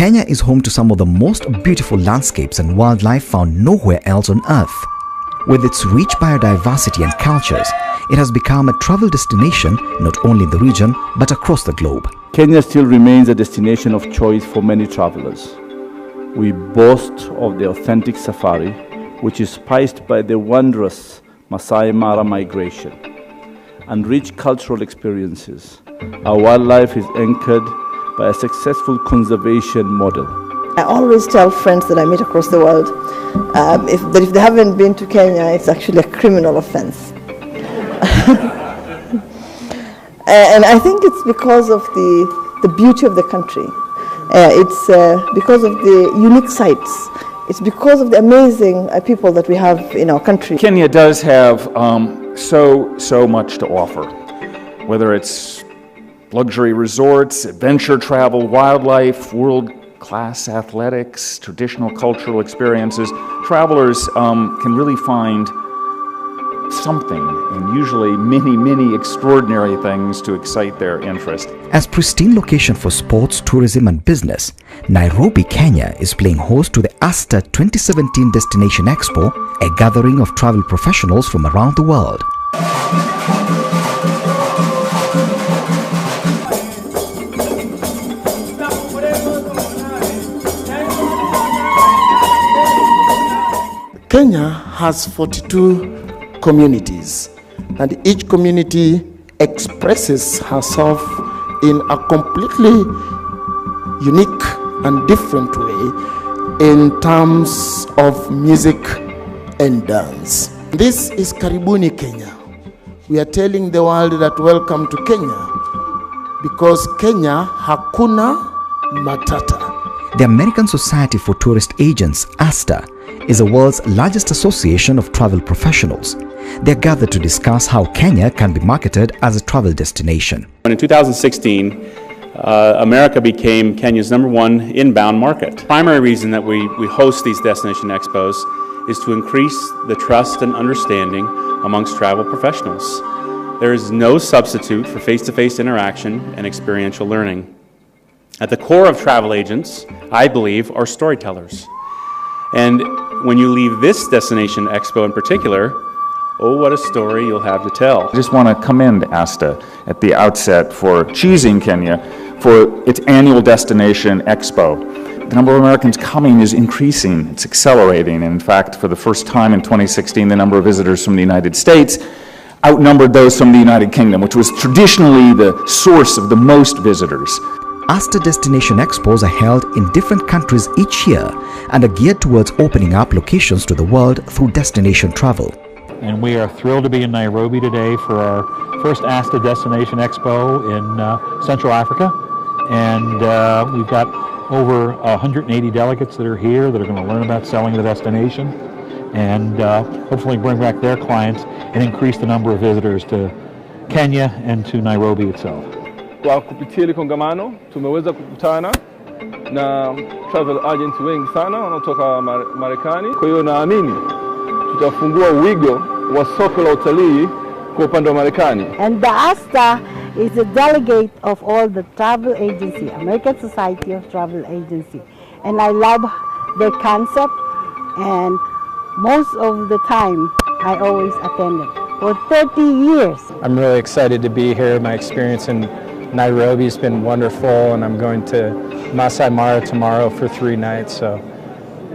Kenya is home to some of the most beautiful landscapes and wildlife found nowhere else on earth. With its rich biodiversity and cultures, it has become a travel destination not only in the region but across the globe. Kenya still remains a destination of choice for many travelers. We boast of the authentic safari, which is spiced by the wondrous Masai Mara migration and rich cultural experiences. Our wildlife is anchored by a successful conservation model. I always tell friends that I meet across the world if they haven't been to Kenya, it's actually a criminal offense. And I think it's because of the beauty of the country. It's because of the unique sites. It's because of the amazing people that we have in our country. Kenya does have so much to offer, whether it's luxury resorts, adventure travel, wildlife, world-class athletics, traditional cultural experiences. Travelers can really find something, and usually many extraordinary things to excite their interest. As pristine location for sports, tourism and business, Nairobi, Kenya is playing host to the ASTA 2017 Destination Expo, a gathering of travel professionals from around the world. Kenya has 42 communities, and each community expresses herself in a completely unique and different way in terms of music and dance. This is Karibuni Kenya. We are telling the world that welcome to Kenya, because Kenya hakuna matata. The American Society for Tourist Agents, ASTA, is the world's largest association of travel professionals. They are gathered to discuss how Kenya can be marketed as a travel destination. In 2016, America became Kenya's #1 inbound market. The primary reason that we host these destination expos is to increase the trust and understanding amongst travel professionals. There is no substitute for face-to-face interaction and experiential learning. At the core of travel agents, I believe, are storytellers. And when you leave this destination expo in particular, oh, what a story you'll have to tell. I just want to commend ASTA at the outset for choosing Kenya for its annual Destination Expo. The number of Americans coming is increasing, it's accelerating, and in fact, for the first time in 2016, the number of visitors from the United States outnumbered those from the United Kingdom, which was traditionally the source of the most visitors. ASTA Destination Expos are held in different countries each year and are geared towards opening up locations to the world through destination travel. And we are thrilled to be in Nairobi today for our first ASTA Destination Expo in Central Africa. And we've got over 180 delegates that are here that are going to learn about selling the destination and hopefully bring back their clients and increase the number of visitors to Kenya and to Nairobi itself. Kwa kupitia ile kongamano tumeweza kukutana na travel agents wengi sana wanaotoka Marekani. Kwa hiyo naamini tutafungua wigo wa soko la utalii kwa upande wa Marekani. And the ASTA is a delegate of all the travel agency, American Society of Travel Agency. And I love their concept, and most of the time I always attend it for 30 years. I'm really excited to be here. My experience in Nairobi has been wonderful, and I'm going to Masai Mara tomorrow for 3 nights, so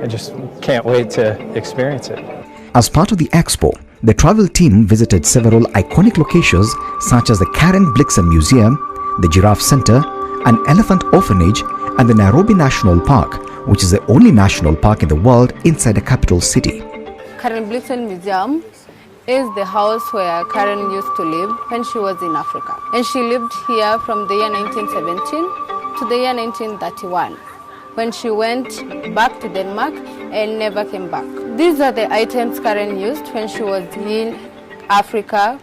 I just can't wait to experience it. As part of the expo, the travel team visited several iconic locations such as the Karen Blixen Museum, the Giraffe Center, an elephant orphanage, and the Nairobi National Park, which is the only national park in the world inside a capital city. Karen Blixen Museum is the house where Karen used to live when she was in Africa. And she lived here from the year 1917 to the year 1931, when she went back to Denmark and never came back. These are the items Karen used when she was in Africa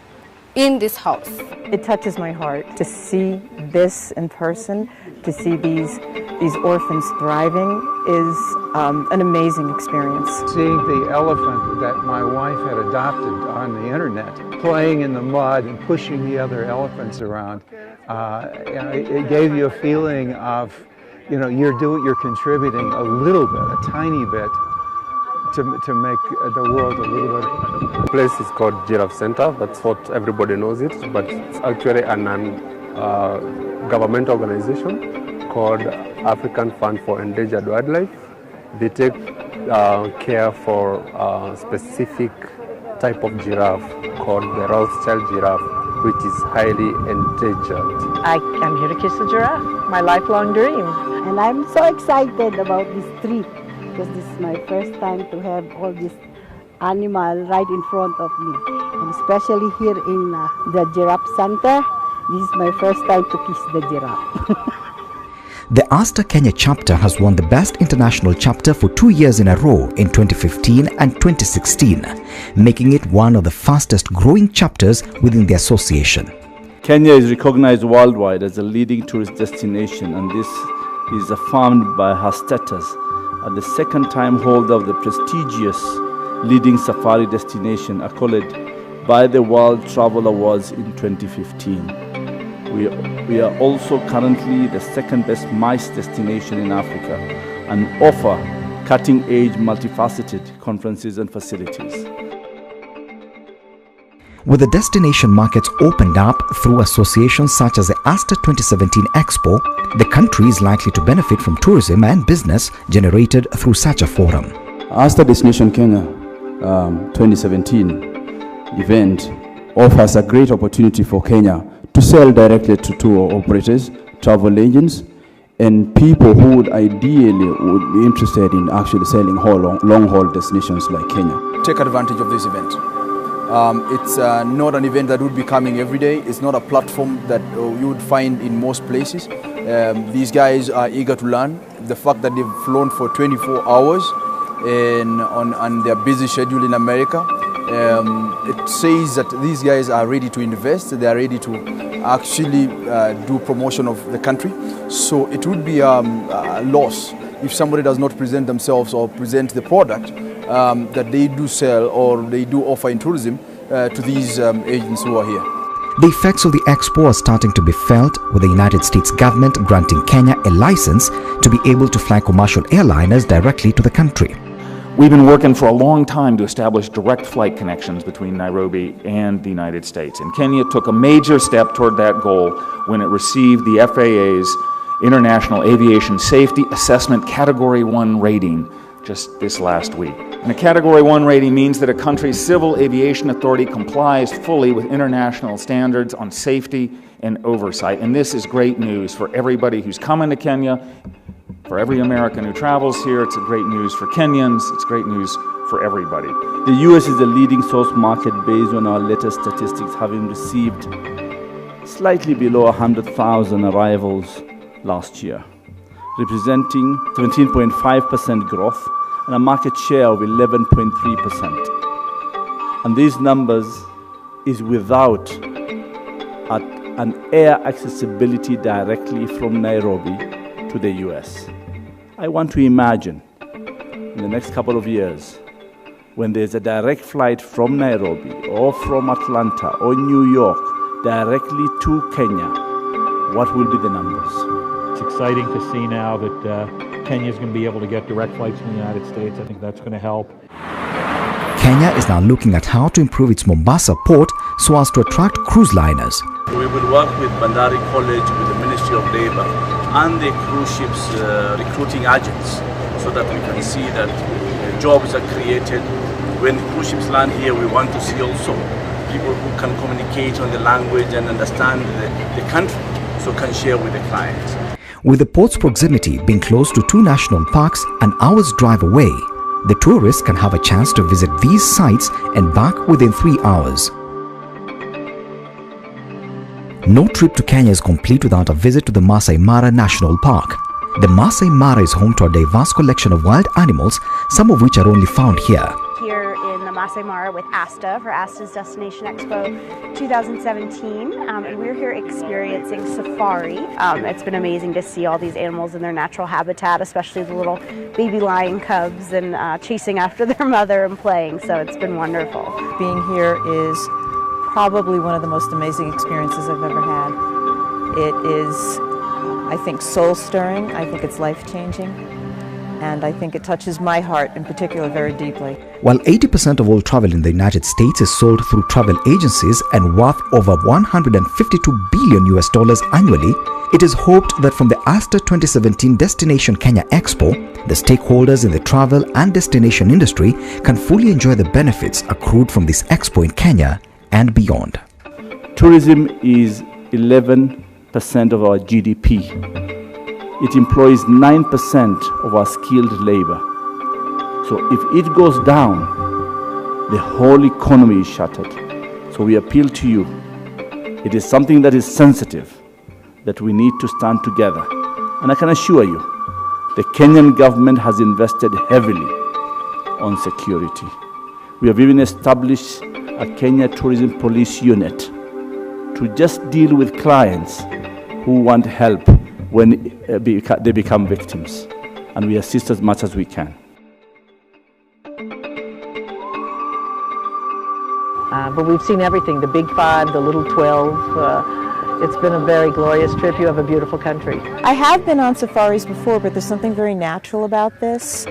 in this house. It touches my heart to see this in person, to see these orphans thriving is an amazing experience. Seeing the elephant that my wife had adopted on the internet, playing in the mud and pushing the other elephants around, it gave you a feeling of, you know, you're contributing a little bit, a tiny bit, to make the world a little bit. The place is called Giraffe Center. That's what everybody knows it, but it's actually a non-government organization called African Fund for Endangered Wildlife. They take care for a specific type of giraffe called the Rothschild giraffe, which is highly endangered. I'm here to kiss a giraffe, my lifelong dream. And I'm so excited about this trip because this is my first time to have all this animal right in front of me. And especially here in the Giraffe Center, this is my first time to kiss the giraffe. The ASTA Kenya chapter has won the Best International Chapter for 2 years in a row in 2015 and 2016, making it one of the fastest growing chapters within the association. Kenya is recognized worldwide as a leading tourist destination, and this is affirmed by her status as the second-time holder of the prestigious leading safari destination accolade by the World Travel Awards in 2015. We are also currently the second best MICE destination in Africa and offer cutting-edge, multifaceted conferences and facilities. With the destination markets opened up through associations such as the ASTA 2017 Expo, the country is likely to benefit from tourism and business generated through such a forum. ASTA Destination Kenya 2017 event offers a great opportunity for Kenya to sell directly to tour operators, travel agents, and people who would ideally be interested in actually selling long-haul destinations like Kenya. Take advantage of this event. It's not an event that would be coming every day. It's not a platform that you would find in most places. These guys are eager to learn. The fact that they've flown for 24 hours on their busy schedule in America, it says that these guys are ready to invest. They are ready to actually do promotion of the country. So it would be a loss if somebody does not present themselves or present the product that they do sell or they do offer in tourism to these agents who are here. The effects of the expo are starting to be felt, with the United States government granting Kenya a license to be able to fly commercial airliners directly to the country. We've been working for a long time to establish direct flight connections between Nairobi and the United States, and Kenya took a major step toward that goal when it received the FAA's International Aviation Safety Assessment Category 1 rating just this last week. And a Category 1 rating means that a country's civil aviation authority complies fully with international standards on safety and oversight, and this is great news for everybody who's coming to Kenya. For every American who travels here, it's great news for Kenyans, it's great news for everybody. The US is the leading source market based on our latest statistics, having received slightly below 100,000 arrivals last year, representing 17.5% growth and a market share of 11.3%. And these numbers is without an air accessibility directly from Nairobi to the US. I want to imagine in the next couple of years when there's a direct flight from Nairobi or from Atlanta or New York directly to Kenya, what will be the numbers? It's exciting to see now that Kenya is going to be able to get direct flights from the United States. I think that's going to help. Kenya is now looking at how to improve its Mombasa port so as to attract cruise liners. We will work with Bandari College, with the Ministry of Labour and the cruise ships recruiting agents so that we can see that jobs are created. When cruise ships land here, we want to see also people who can communicate on the language and understand the country, so can share with the clients. With the port's proximity being close to 2 national parks an hour's drive away, the tourists can have a chance to visit these sites and back within 3 hours. No trip to Kenya is complete without a visit to the Masai Mara National Park. The Masai Mara is home to a diverse collection of wild animals, some of which are only found here. Here in the Masai Mara with ASTA for ASTA's Destination Expo 2017, and we're here experiencing safari. It's been amazing to see all these animals in their natural habitat, especially the little baby lion cubs and chasing after their mother and playing, so it's been wonderful. Being here is probably one of the most amazing experiences I've ever had. It is, I think soul-stirring, I think it's life-changing, and I think it touches my heart in particular very deeply. While 80% of all travel in the United States is sold through travel agencies and worth over $152 billion annually, it is hoped that from the ASTA 2017 Destination Kenya Expo, the stakeholders in the travel and destination industry can fully enjoy the benefits accrued from this expo in Kenya and beyond. Tourism is 11% of our GDP. It employs 9% of our skilled labor. So if it goes down, the whole economy is shattered. So we appeal to you. It is something that is sensitive, that we need to stand together. And I can assure you, the Kenyan government has invested heavily on security. We have even established a Kenya Tourism Police Unit to just deal with clients who want help when they become victims. And we assist as much as we can. But we've seen everything, the big 5, the little 12. It's been a very glorious trip. You have a beautiful country. I have been on safaris before, but there's something very natural about this.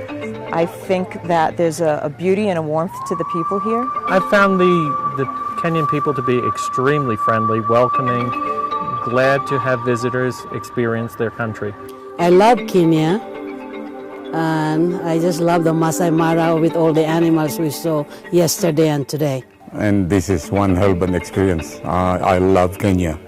I think that there's a beauty and a warmth to the people here. I've found the Kenyan people to be extremely friendly, welcoming, glad to have visitors experience their country. I love Kenya, and I just love the Masai Mara with all the animals we saw yesterday and today. And this is one hell of an experience. I love Kenya.